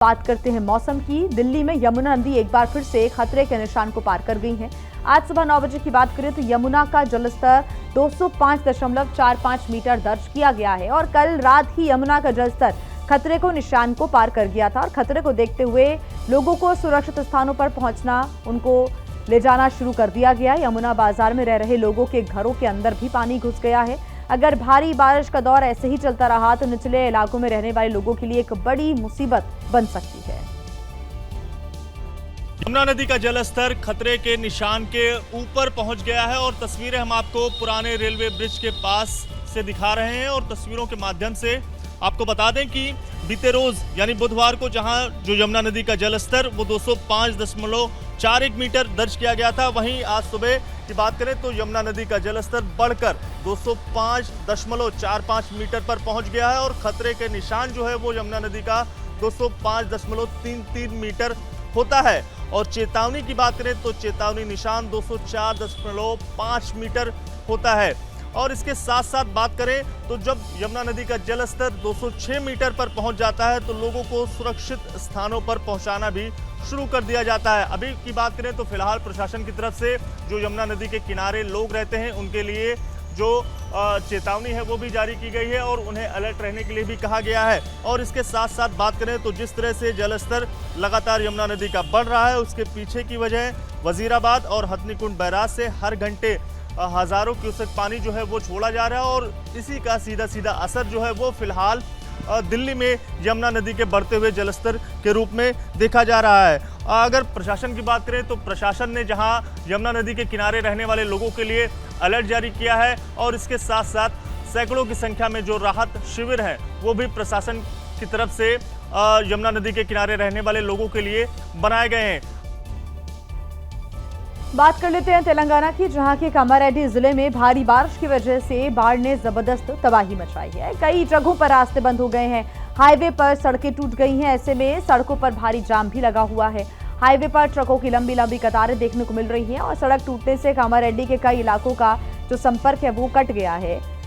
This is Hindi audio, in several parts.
बात करते हैं मौसम की। दिल्ली में यमुना नदी एक बार फिर से खतरे के निशान को पार कर गई है। आज सुबह 9 बजे की बात करें तो यमुना का जलस्तर 205.45 मीटर दर्ज किया गया है और कल रात ही यमुना का जलस्तर खतरे को निशान को पार कर गया था और खतरे को देखते हुए लोगों को सुरक्षित स्थानों पर पहुंचना, उनको ले जाना शुरू कर दिया गया। यमुना बाजार में रह रहे लोगों के घरों के अंदर भी पानी घुस गया है। अगर भारी बारिश का दौर ऐसे ही चलता रहा तो निचले इलाकों में रहने वाले लोगों के लिए एक बड़ी मुसीबत बन सकती है। यमुना नदी का जलस्तर खतरे के निशान के ऊपर पहुंच गया है और तस्वीरें हम आपको पुराने रेलवे ब्रिज के पास से दिखा रहे हैं और तस्वीरों के माध्यम से आपको बता दें कि बीते रोज यानी बुधवार को जहां जो यमुना नदी का जलस्तर वो 205.41 मीटर दर्ज किया गया था, वहीं आज सुबह की बात करें तो यमुना नदी का जलस्तर बढ़कर 205.45 मीटर पर पहुंच गया है और खतरे के निशान जो है वो यमुना नदी का 205.33 मीटर होता है। और चेतावनी की बात करें तो चेतावनी निशान 204.5 मीटर होता है। और इसके साथ साथ बात करें तो जब यमुना नदी का जलस्तर 206 मीटर पर पहुंच जाता है तो लोगों को सुरक्षित स्थानों पर पहुंचाना भी शुरू कर दिया जाता है। अभी की बात करें तो फिलहाल प्रशासन की तरफ से जो यमुना नदी के किनारे लोग रहते हैं उनके लिए जो चेतावनी है वो भी जारी की गई है और उन्हें अलर्ट रहने के लिए भी कहा गया है। और इसके साथ साथ बात करें तो जिस तरह से जलस्तर लगातार यमुना नदी का बढ़ रहा है उसके पीछे की वजह वजीराबाद और हथनीकुंड बैराज से हर घंटे हजारों क्यूसेक पानी जो है वो छोड़ा जा रहा है और इसी का सीधा सीधा असर जो है वो फिलहाल दिल्ली में यमुना नदी के बढ़ते हुए जलस्तर के रूप में देखा जा रहा है। अगर प्रशासन की बात करें तो प्रशासन ने जहां यमुना नदी के किनारे रहने वाले लोगों के लिए अलर्ट जारी किया है और इसके साथ साथ सैकड़ों की संख्या में जो राहत शिविर हैं वो भी प्रशासन की तरफ से यमुना नदी के किनारे रहने वाले लोगों के लिए बनाए गए हैं। बात कर लेते हैं तेलंगाना की, जहां के कामारेड्डी जिले में भारी बारिश की वजह से बाढ़ ने जबरदस्त तबाही मचाई है। कई जगहों पर रास्ते बंद हो गए हैं, हाईवे पर सड़कें टूट गई हैं। ऐसे में सड़कों पर भारी जाम भी लगा हुआ है। हाईवे पर ट्रकों की लंबी लंबी कतारें देखने को मिल रही हैं और सड़क टूटने से कामारेड्डी के कई इलाकों का जो संपर्क है वो कट गया है।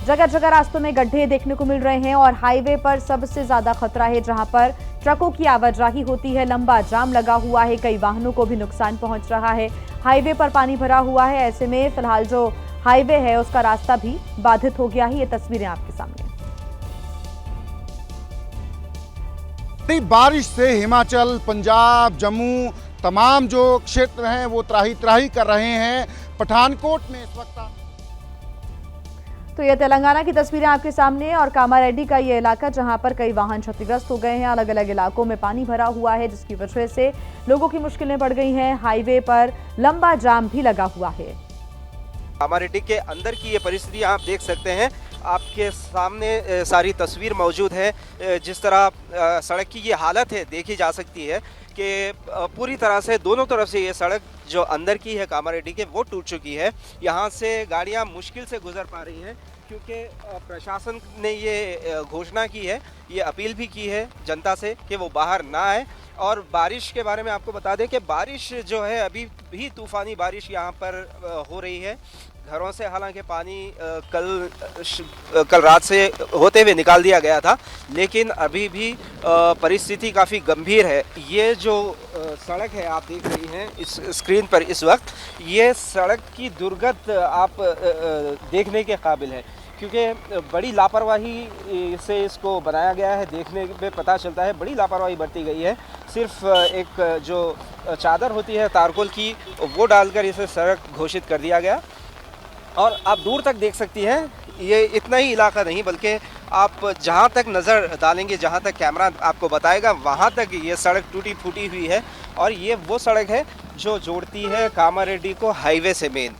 जगह जगह रास्तों में गड्ढे देखने को मिल रहे हैं और हाईवे पर सबसे ज्यादा खतरा है जहां पर ट्रकों की आवाजाही होती है। लंबा जाम लगा हुआ है, कई वाहनों को भी नुकसान पहुंच रहा है। हाईवे पर पानी भरा हुआ है। ऐसे में फिलहाल जो हाईवे है उसका रास्ता भी बाधित हो गया है। ये तस्वीरें आपके सामने। बारिश से हिमाचल, पंजाब, जम्मू तमाम जो क्षेत्र हैं वो त्राही त्राही कर रहे हैं। पठानकोट में इस वक्त तो ये तेलंगाना की तस्वीरें आपके सामने और कामारेड्डी का ये इलाका जहां पर कई वाहन क्षतिग्रस्त हो गए हैं। अलग अलग इलाकों में पानी भरा हुआ है जिसकी वजह से लोगों की मुश्किलें बढ़ गई हैं। हाईवे पर लंबा जाम भी लगा हुआ है। कामारेड्डी के अंदर की ये परिस्थिति आप देख सकते हैं, आपके सामने सारी तस्वीर मौजूद है। जिस तरह सड़क की ये हालत है देखी जा सकती है कि पूरी तरह से दोनों तरफ से ये सड़क जो अंदर की है कामारेड्डी के वो टूट चुकी है। यहाँ से गाड़ियाँ मुश्किल से गुजर पा रही हैं क्योंकि प्रशासन ने ये घोषणा की है, ये अपील भी की है जनता से कि वो बाहर ना आए। और बारिश के बारे में आपको बता दें कि बारिश जो है अभी भी तूफ़ानी बारिश यहाँ पर हो रही है। घरों से हालांकि पानी कल रात से होते हुए निकाल दिया गया था, लेकिन अभी भी परिस्थिति काफ़ी गंभीर है। ये जो सड़क है आप देख रही हैं इस स्क्रीन पर इस वक्त, ये सड़क की दुर्गत आप देखने के काबिल है क्योंकि बड़ी लापरवाही से इसको बनाया गया है। देखने में पता चलता है बड़ी लापरवाही बरती गई है। सिर्फ एक जो चादर होती है तारकोल की वो डालकर इसे सड़क घोषित कर दिया गया। और आप दूर तक देख सकती हैं, ये इतना ही इलाका नहीं बल्कि आप जहाँ तक नज़र डालेंगे, जहाँ तक कैमरा आपको बताएगा वहाँ तक ये सड़क टूटी फूटी हुई है। और ये वो सड़क है जो जोड़ती है कामारेड्डी को हाईवे से मेन।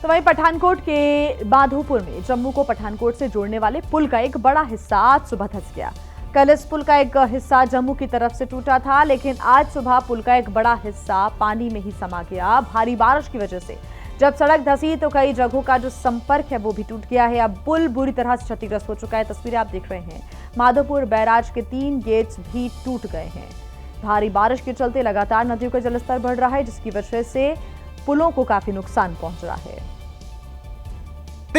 तो वहीं पठानकोट के माधोपुर में जम्मू को पठानकोट से जोड़ने वाले पुल का एक बड़ा हिस्सा आज सुबह धंस गया। कल इस पुल का एक हिस्सा जम्मू की तरफ से टूटा था, लेकिन आज सुबह पुल का एक बड़ा हिस्सा पानी में ही समा गया। भारी बारिश की वजह से जब सड़क धंसी तो कई जगहों का जो संपर्क है वो भी टूट गया है। अब पुल बुरी तरह से क्षतिग्रस्त हो चुका है। तस्वीरें आप देख रहे हैं, माधोपुर बैराज के 3 गेट्स भी टूट गए हैं। भारी बारिश के चलते लगातार नदियों का जलस्तर बढ़ रहा है जिसकी वजह से पुलों को काफी नुकसान पहुंच रहा है।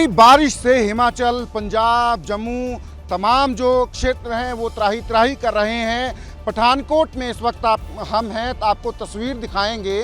बारिश से हिमाचल, पंजाब, जम्मू तमाम जो क्षेत्र हैं वो त्राही त्राही कर रहे हैं। पठानकोट में इस वक्त हम हैं, तो आपको तस्वीर दिखाएंगे।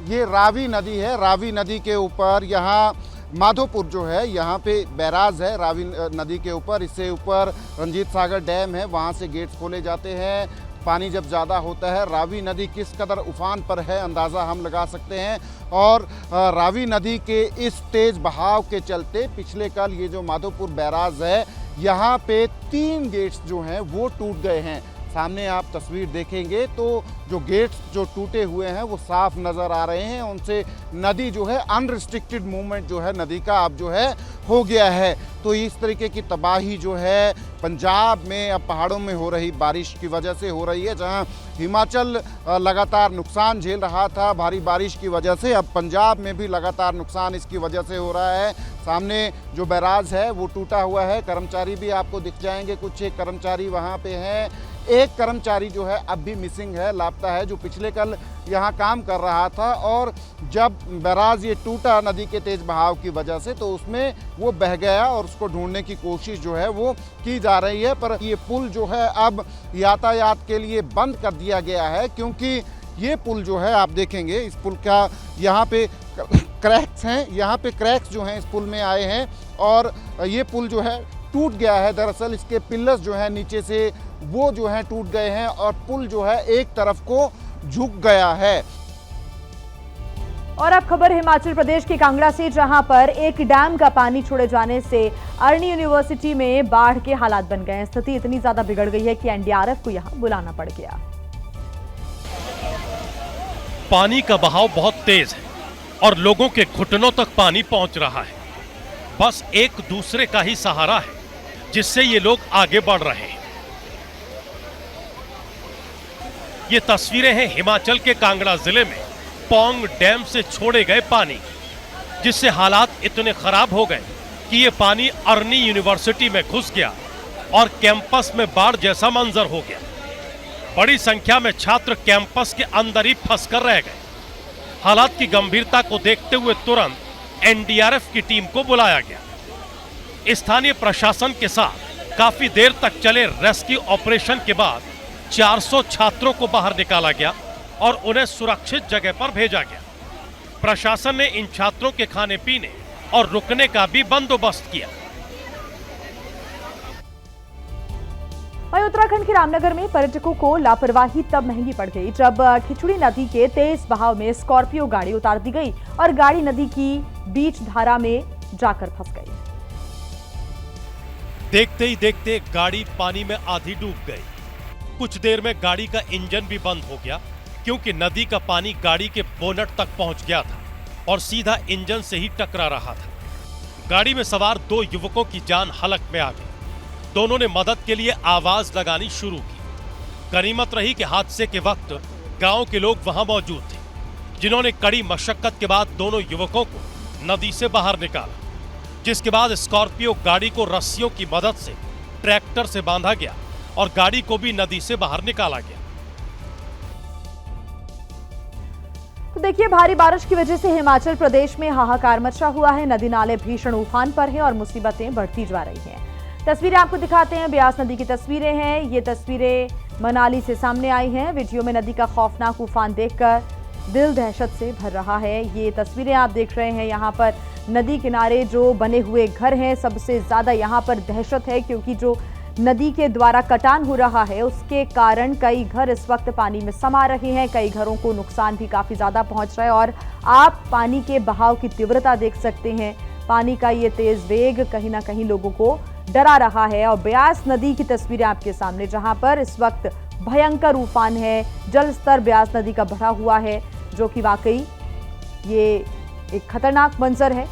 ये रावी नदी है, रावी नदी के ऊपर यहाँ माधोपुर जो है, यहाँ पे बैराज है रावी नदी के ऊपर। इससे ऊपर रंजीत सागर डैम है, वहाँ से गेट्स खोले जाते हैं। पानी जब ज़्यादा होता है, रावी नदी किस कदर उफान पर है अंदाज़ा हम लगा सकते हैं। और रावी नदी के इस तेज़ बहाव के चलते पिछले कल ये जो माधोपुर बैराज है, यहाँ पे 3 गेट्स जो हैं वो टूट गए हैं। सामने आप तस्वीर देखेंगे तो जो गेट्स जो टूटे हुए हैं वो साफ नज़र आ रहे हैं। उनसे नदी जो है अनरिस्ट्रिक्टेड मूवमेंट जो है नदी का अब जो है हो गया है। तो इस तरीके की तबाही जो है पंजाब में अब पहाड़ों में हो रही बारिश की वजह से हो रही है। जहां हिमाचल लगातार नुकसान झेल रहा था भारी बारिश की वजह से, अब पंजाब में भी लगातार नुकसान इसकी वजह से हो रहा है। सामने जो बैराज है वो टूटा हुआ है। कर्मचारी भी आपको दिख जाएंगे, कुछ एक कर्मचारी वहाँ पे हैं। एक कर्मचारी जो है अब भी मिसिंग है, लापता है, जो पिछले कल यहाँ काम कर रहा था। और जब बैराज ये टूटा नदी के तेज बहाव की वजह से, तो उसमें वो बह गया और उसको ढूंढने की कोशिश जो है वो की जा रही है। पर ये पुल जो है अब यातायात के लिए बंद कर दिया गया है, क्योंकि ये पुल जो है आप देखेंगे इस पुल का यहाँ पे क्रैक्स हैं, यहाँ पे क्रैक्स जो हैं इस पुल में आए हैं और ये पुल जो है टूट गया है। दरअसल इसके पिलर्स जो है नीचे से वो जो है टूट गए हैं और पुल जो है एक तरफ को झुक गया है। और अब खबर हिमाचल प्रदेश के कांगड़ा से, जहां पर एक डैम का पानी छोड़े जाने से अरनी यूनिवर्सिटी में बाढ़ के हालात बन गए हैं। स्थिति इतनी ज्यादा बिगड़ गई है कि एनडीआरएफ को यहां बुलाना पड़ गया। पानी का बहाव बहुत तेज है और लोगों के घुटनों तक पानी पहुंच रहा है। बस एक दूसरे का ही सहारा है जिससे ये लोग आगे बढ़ रहे हैं। ये तस्वीरें हैं हिमाचल के कांगड़ा जिले में पौंग डैम से छोड़े गए पानी, जिससे हालात इतने खराब हो गए कि ये पानी अरनी यूनिवर्सिटी में घुस गया और कैंपस में बाढ़ जैसा मंजर हो गया। बड़ी संख्या में छात्र कैंपस के अंदर ही फंस कर रह गए। हालात की गंभीरता को देखते हुए तुरंत एनडीआरएफ की टीम को बुलाया गया। स्थानीय प्रशासन के साथ काफी देर तक चले रेस्क्यू ऑपरेशन के बाद 400 छात्रों को बाहर निकाला गया और उन्हें सुरक्षित जगह पर भेजा गया। प्रशासन ने इन छात्रों के खाने पीने और रुकने का भी बंदोबस्त किया। वहीं उत्तराखंड के रामनगर में पर्यटकों को लापरवाही तब महंगी पड़ गई जब खिचड़ी नदी के तेज बहाव में स्कॉर्पियो गाड़ी उतार दी गई और गाड़ी नदी की बीच धारा में जाकर फंस गई। देखते ही देखते गाड़ी पानी में आधी डूब गई। कुछ देर में गाड़ी का इंजन भी बंद हो गया, क्योंकि नदी का पानी गाड़ी के बोनट तक पहुंच गया था और सीधा इंजन से ही टकरा रहा था। गाड़ी में सवार 2 युवकों की जान हलक में आ गई। दोनों ने मदद के लिए आवाज लगानी शुरू की। गनीमत रही कि हादसे के वक्त गांव के लोग वहां मौजूद थे, जिन्होंने कड़ी मशक्कत के बाद दोनों युवकों को नदी से बाहर निकाला, जिसके बाद स्कॉर्पियो गाड़ी को रस्सियों की मदद से ट्रैक्टर से बांधा गया और गाड़ी को भी नदी से बाहर निकाला गया। तो देखिए, भारी बारिश की वजह से हिमाचल प्रदेश में हाहाकार मचा हुआ है। नदी नाले भीषण उफान पर हैं और मुसीबतें बढ़ती जा रही हैं। तस्वीरें आपको दिखाते हैं, ब्यास नदी की तस्वीरें हैं। ये तस्वीरें मनाली से सामने आई हैं। वीडियो में नदी का खौफनाक उफान देखकर दिल दहशत से भर रहा है। ये तस्वीरें आप देख रहे हैं, यहाँ पर नदी किनारे जो बने हुए घर हैं, सबसे ज्यादा यहाँ पर दहशत है, क्योंकि जो नदी के द्वारा कटान हो रहा है उसके कारण कई घर इस वक्त पानी में समा रहे हैं। कई घरों को नुकसान भी काफी ज्यादा पहुंच रहा है और आप पानी के बहाव की तीव्रता देख सकते हैं। पानी का ये तेज वेग कहीं ना कहीं लोगों को डरा रहा है। और ब्यास नदी की तस्वीरें आपके सामने, जहां पर इस वक्त भयंकर उफान है। जल स्तर ब्यास नदी का बढ़ा हुआ है, जो कि वाकई ये एक खतरनाक मंजर है।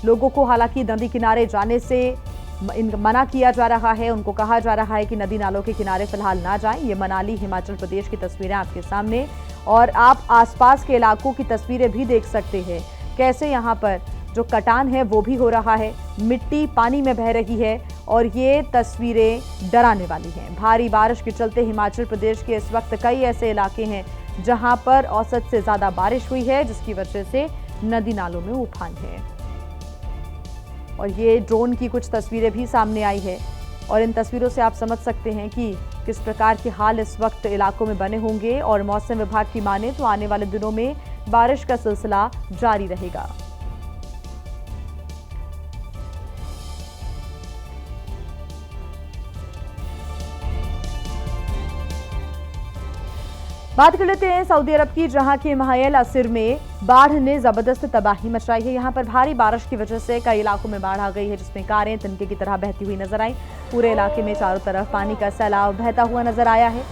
लोगों को हालांकि नदी किनारे जाने से मना किया जा रहा है। उनको कहा जा रहा है कि नदी नालों के किनारे फिलहाल ना जाएं। ये मनाली हिमाचल प्रदेश की तस्वीरें आपके सामने, और आप आसपास के इलाकों की तस्वीरें भी देख सकते हैं, कैसे यहाँ पर जो कटान है वो भी हो रहा है। मिट्टी पानी में बह रही है और ये तस्वीरें डराने वाली हैं। भारी बारिश के चलते हिमाचल प्रदेश के इस वक्त कई ऐसे इलाके हैं जहां पर औसत से ज्यादा बारिश हुई है, जिसकी वजह से नदी नालों में उफान है। और ये ड्रोन की कुछ तस्वीरें भी सामने आई है और इन तस्वीरों से आप समझ सकते हैं कि किस प्रकार के हाल इस वक्त इलाकों में बने होंगे। और मौसम विभाग की माने तो आने वाले दिनों में बारिश का सिलसिला जारी रहेगा। बात कर लेते हैं सऊदी अरब की, जहां के महायल असर में बाढ़ ने जबरदस्त तबाही मचाई है। यहां पर भारी बारिश की वजह से कई इलाकों में बाढ़ आ गई है, जिसमें कारें तिनके की तरह बहती हुई नजर आई। पूरे इलाके में चारों तरफ पानी का सैलाब बहता हुआ नजर आया है।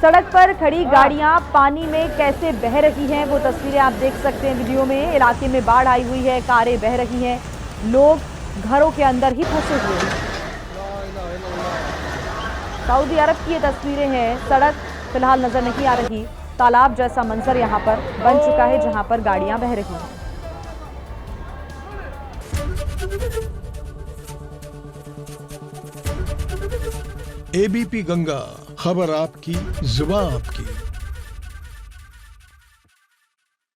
सड़क पर खड़ी गाड़ियां पानी में कैसे बह रही हैं, वो तस्वीरें आप देख सकते हैं वीडियो में। इलाके में बाढ़ आई हुई है, कारें बह रही हैं, लोग घरों के अंदर ही फंसे हुए हैं। सऊदी अरब की ये तस्वीरें हैं। सड़क फिलहाल नजर नहीं आ रही, तालाब जैसा मंजर यहां पर बन चुका है, जहां पर गाड़ियां बह रही हैं। एबीपी गंगा, खबर आपकी, जुबान आपकी।